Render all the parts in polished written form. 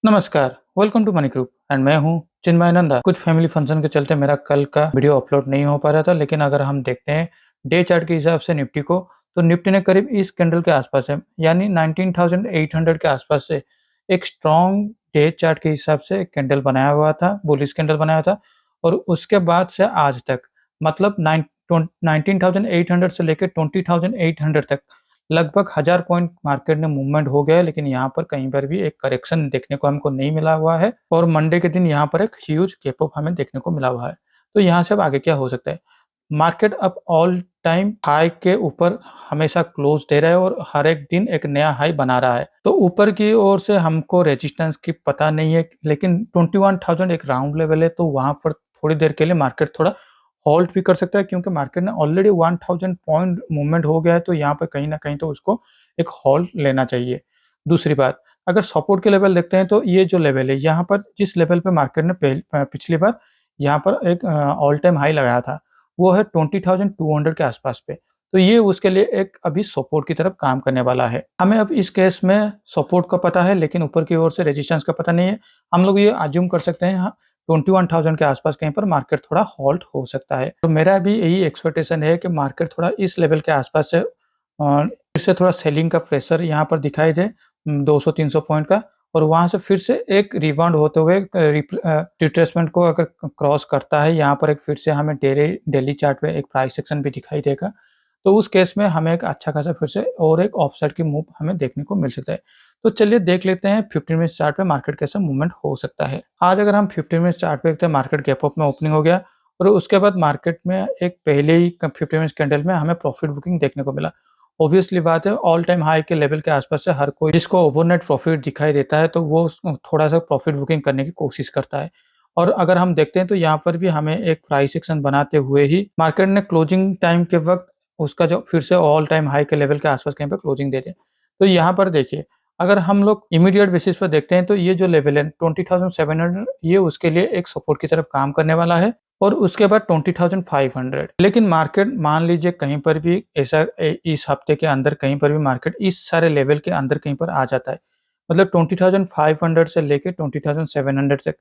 नमस्कार, welcome to money group and मैं हूं चिन्मय नंदा। कुछ फैमिली फंक्शन के चलते मेरा कल का वीडियो अपलोड नहीं हो पा रहा था, लेकिन अगर हम देखते हैं डे चार्ट के हिसाब से निफ्टी को, तो निफ्टी ने करीब इस कैंडल के आसपास से यानी 19,800 के आसपास से एक स्ट्रॉन्ग डे चार्ट के हिसाब से एक कैंडल बनाया हुआ था, बुलिश कैंडल बनाया था। और उसके बाद से आज तक मतलब 19,800 से लेकर 20,800 तक लगभग 1000 पॉइंट मार्केट में मूवमेंट हो गया है, लेकिन यहाँ पर कहीं पर भी एक करेक्शन देखने को हमको नहीं मिला हुआ है और मंडे के दिन यहाँ पर एक ह्यूज गैप अप हमें देखने को मिला हुआ है। तो यहाँ से अब आगे क्या हो सकता है? मार्केट अब ऑल टाइम हाई के ऊपर हमेशा क्लोज दे रहा है और हर एक दिन एक नया हाई बना रहा है। तो ऊपर की ओर से हमको रेजिस्टेंस की पता नहीं है, लेकिन 21,000 एक राउंड लेवल है, तो वहां पर थोड़ी देर के लिए मार्केट थोड़ा होल्ड भी कर सकता है, क्योंकि मार्केट ने ऑलरेडी 1000 पॉइंट मूवमेंट हो गया है, तो यहाँ पर कहीं ना कहीं तो उसको एक होल्ड लेना चाहिए। दूसरी बात, अगर सपोर्ट के लेवल देखते हैं तो ये जो लेवल है, यहाँ पर जिस लेवल पे मार्केट ने पिछली बार यहाँ पर एक ऑल टाइम हाई लगाया था, वो है 20,200 के आसपास पे। तो ये उसके लिए एक अभी सपोर्ट की तरफ काम करने वाला है। हमें अब इस केस में सपोर्ट का पता है, लेकिन ऊपर की ओर से रेजिस्टेंस का पता नहीं है। हम लोग ये अज्यूम कर सकते हैं, हाँ, 21,000 के आसपास कहीं पर मार्केट थोड़ा हॉल्ट हो सकता है। तो मेरा भी यही एक्सपेक्टेशन है कि मार्केट थोड़ा इस लेवल के आसपास से फिर से थोड़ा सेलिंग का प्रेशर यहाँ पर दिखाई दे 200-300 पॉइंट का, और वहाँ से फिर से एक रिबाउंड होते हुए रिट्रेसमेंट को अगर क्रॉस करता है, यहाँ पर एक फिर से हमें डेली चार्ट पे एक प्राइस सेक्शन भी दिखाई देगा। तो उस केस में हमें एक अच्छा खासा फिर से और एक ऑफसाइड की मूव हमें देखने को मिल सकता है। तो चलिए देख लेते हैं 15 मिनट चार्ट पे मार्केट कैसे मूवमेंट हो सकता है। आज अगर हम 15 मिनट चार्ट पे देखते हैं, मार्केट गैप अप में ओपनिंग हो गया और उसके बाद मार्केट में एक पहले ही 15 मिनट कैंडल में हमें प्रॉफिट बुकिंग देखने को मिला। ऑब्वियसली बात है, ऑल टाइम हाई के लेवल के आसपास से हर कोई जिसको ओवरनाइट प्रॉफिट दिखाई देता है, तो वो थोड़ा सा प्रॉफिट बुकिंग करने की कोशिश करता है। और अगर हम देखते हैं तो यहाँ पर भी हमें एक प्राइस एक्शन बनाते हुए ही मार्केट ने क्लोजिंग टाइम के वक्त उसका जो फिर से ऑल टाइम हाई के लेवल के आसपास कहीं पर क्लोजिंग दे दे। तो यहाँ पर देखिए, अगर हम लोग इमीडिएट बेसिस पर देखते हैं तो ये जो लेवल है 20,700, ये उसके लिए एक सपोर्ट की तरफ काम करने वाला है, और उसके बाद 20,500। लेकिन मार्केट मान लीजिए कहीं पर भी ऐसा इस हफ्ते के अंदर कहीं पर भी मार्केट इस सारे लेवल के अंदर कहीं पर आ जाता है, मतलब 20,500 से लेके 20,700 तक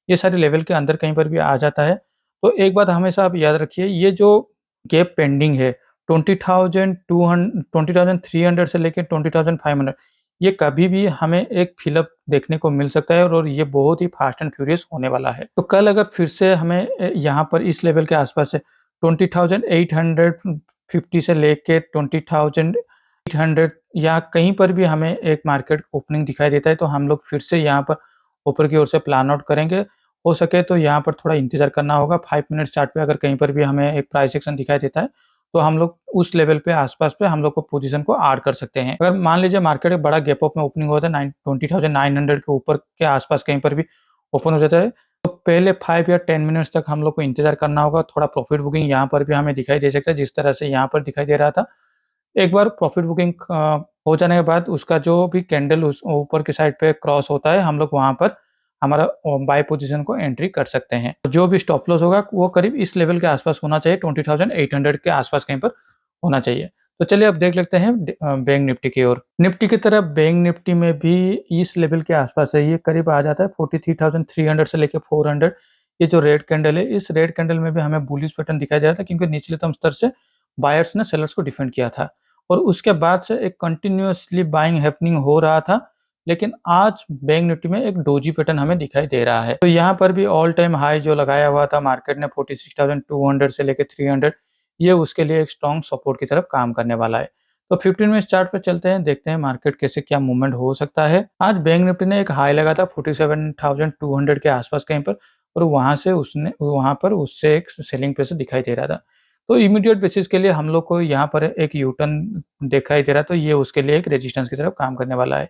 ये सारे लेवल के अंदर कहीं पर भी आ जाता है, तो एक बात हमेशा आप याद रखिए, ये जो गैप पेंडिंग है 20,300 से लेके 20,500, ये कभी भी हमें एक फिलअप देखने को मिल सकता है, और ये बहुत ही फास्ट एंड फ्यूरियस होने वाला है। तो कल अगर फिर से हमें यहाँ पर इस लेवल के आसपास से 20,850 से लेके 20,800 या कहीं पर भी हमें एक मार्केट ओपनिंग दिखाई देता है, तो हम लोग फिर से यहाँ पर ऊपर की ओर से प्लान आउट करेंगे। हो सके तो यहाँ पर थोड़ा इंतजार करना होगा। 5 मिनट चार्ट पे अगर कहीं पर भी हमें एक प्राइस एक्शन दिखाई देता है, तो हम लोग उस लेवल पे आसपास पे हम लोग को पोजीशन को ऐड कर सकते हैं। अगर मान लीजिए मार्केट एक बड़ा गैप अप में ओपनिंग होता है 20,900 के ऊपर के आसपास कहीं पर भी ओपन हो जाता है, तो पहले 5 या 10 मिनट्स तक हम लोग को इंतजार करना होगा। थोड़ा प्रॉफिट बुकिंग यहाँ पर भी हमें दिखाई दे सकता है, जिस तरह से यहाँ पर दिखाई दे रहा था। एक बार प्रॉफिट बुकिंग हो जाने के बाद उसका जो भी कैंडल उस ऊपर की साइड पे क्रॉस होता है, हम लोग वहाँ पर हमारा बाय पोजीशन को एंट्री कर सकते हैं। जो भी स्टॉप लॉस होगा वो करीब इस लेवल के आसपास होना चाहिए, 20,800 के आसपास कहीं पर होना चाहिए। तो चलिए अब देख लेते हैं बैंक निफ्टी की ओर। निफ्टी की तरफ बैंक निफ्टी में भी इस लेवल के आसपास है, ये करीब आ जाता है 43,300 से लेके 400। ये जो रेड कैंडल है, इस रेड कैंडल में भी हमें बुलिश पैटर्न दिखाई दे रहा था, क्योंकि निचलेतम स्तर से बायर्स ने सेलर्स को डिफेंड किया था, और उसके बाद से एक कंटिन्यूअसली बाइंग हैपनिंग हो रहा था। लेकिन आज बैंक निफ्टी में एक डोजी पैटर्न हमें दिखाई दे रहा है। तो यहाँ पर भी ऑल टाइम हाई जो लगाया हुआ था मार्केट ने 46,200 से लेकर 300, ये उसके लिए एक स्ट्रॉन्ग सपोर्ट की तरफ काम करने वाला है। तो 15 मिनट चार्ट पे चलते हैं, देखते हैं मार्केट कैसे क्या मूवमेंट हो सकता है। आज बैंक निफ्टी ने एक हाई लगा था 47,200 के आसपास कहीं पर, और वहां पर उससे एक सेलिंग प्रेशर दिखाई दे रहा था। तो इमीडिएट बेसिस के लिए हम लोग को यहाँ पर एक यू टर्न दिखाई दे रहा है, तो ये उसके लिए एक रेजिस्टेंस की तरफ काम करने वाला है।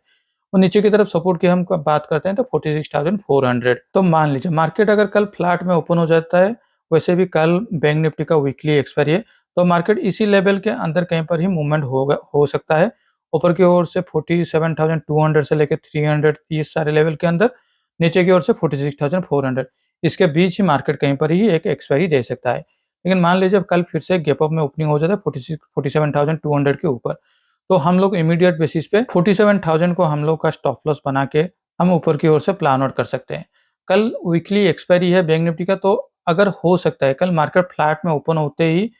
और नीचे की तरफ सपोर्ट की हम बात करते हैं तो 46,400। तो मान लीजिए मार्केट अगर कल फ्लैट में ओपन हो जाता है, वैसे भी कल बैंक निफ्टी का वीकली एक्सपायरी है, तो मार्केट इसी लेवल के अंदर कहीं पर ही मूवमेंट हो सकता है। ऊपर की ओर से 47,200 से लेकर 300, इस सारे लेवल के अंदर, नीचे की ओर से 46,400, इसके बीच ही मार्केट कहीं पर ही एक एक्सपायरी दे सकता है। लेकिन मान लीजिए कल फिर से गैप अप में ओपनिंग हो जाता है 47,200 के ऊपर, तो हम लोग इमीडिएट बेसिस पे 47,000 को हम लोग का स्टॉप लॉस बना के हम ऊपर की ओर से प्लान आउट कर सकते हैं। कल वीकली एक्सपायरी है बैंक निफ्टी का, तो अगर हो सकता है कल मार्केट फ्लैट में ओपन होते ही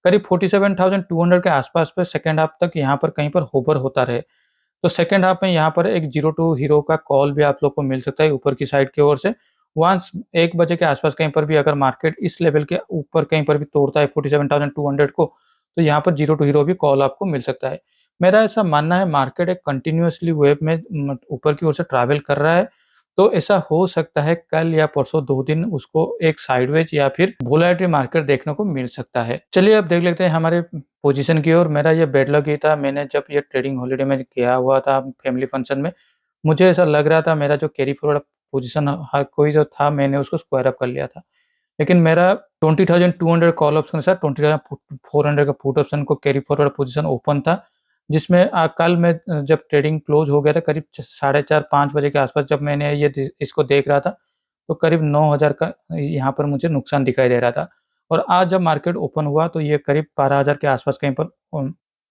करीब 47,200 के आसपास पे सेकंड हाफ तक यहाँ पर कहीं पर होवर होता रहे। तो सेकंड हाफ में यहाँ पर एक 0 टू हीरो का कॉल भी आप लोग को मिल सकता है ऊपर की साइड की ओर से। वंस 1 बजे के आसपास कहीं पर भी अगर मार्केट इस लेवल के ऊपर कहीं पर भी तोड़ता है 47,200 को, तो यहाँ पर 0 टू हीरो भी कॉल आपको मिल सकता है। मेरा ऐसा मानना है मार्केट एक कंटिन्यूअसली वेव में ऊपर की ओर से ट्रैवल कर रहा है, तो ऐसा हो सकता है कल या परसों 2 दिन उसको एक साइडवेज या फिर वोलेटिलिटी मार्केट देखने को मिल सकता है। चलिए अब देख लेते हैं हमारे पोजीशन की ओर। मेरा ये बैड लक ही था, मैंने जब ये ट्रेडिंग हॉलिडे में किया हुआ था फैमिली फंक्शन में, मुझे ऐसा लग रहा था मेरा जो कैरी फॉरवर्ड पोजीशन हर कोई जो था मैंने उसको स्क्वायर अप कर लिया था। लेकिन मेरा 20,200 कॉल ऑप्शन के साथ 20,400 का पुट ऑप्शन को कैरी फॉरवर्ड पोजीशन ओपन था, जिसमें कल मैं जब ट्रेडिंग क्लोज हो गया था करीब साढ़े 4-5 बजे के आसपास जब मैंने इसको देख रहा था, तो करीब 9,000 का यहाँ पर मुझे नुकसान दिखाई दे रहा था। और आज जब मार्केट ओपन हुआ तो ये करीब 12,000 के आसपास कहीं पर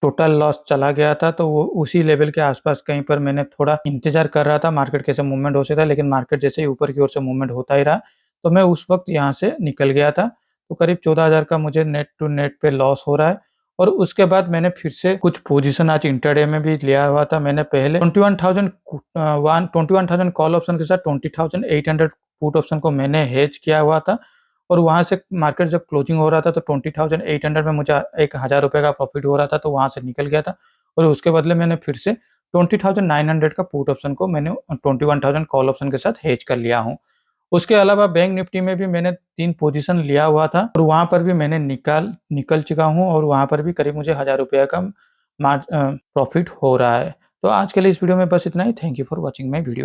टोटल लॉस चला गया था, तो वो उसी लेवल के आसपास कहीं पर मैंने थोड़ा इंतजार कर रहा था मार्केट कैसे मूवमेंट हो सकता है, लेकिन मार्केट जैसे ही ऊपर की ओर से मूवमेंट होता ही रहा, तो मैं उस वक्त यहाँ से निकल गया था। तो करीब 14,000 का मुझे नेट टू नेट पे लॉस हो रहा है। और उसके बाद मैंने फिर से कुछ पोजीशन आज इंट्राडे में भी लिया हुआ था। मैंने पहले 21,000 कॉल ऑप्शन के साथ 20,800 पुट ऑप्शन को मैंने हेज किया हुआ था, और वहाँ से मार्केट जब क्लोजिंग हो रहा था तो 20,800 में मुझे ₹1,000 का प्रॉफिट हो रहा था, तो वहाँ से निकल गया था। और उसके बदले मैंने फिर से 20,900 का पुट ऑप्शन को मैंने 21,000 कॉल ऑप्शन के साथ हेज कर लिया हूँ। उसके अलावा बैंक निफ्टी में भी मैंने 3 पोजीशन लिया हुआ था, और वहाँ पर भी मैंने निकल चुका हूँ, और वहाँ पर भी करीब मुझे ₹1,000 का प्रॉफिट हो रहा है। तो आज के लिए इस वीडियो में बस इतना ही। Thank you for watching my video.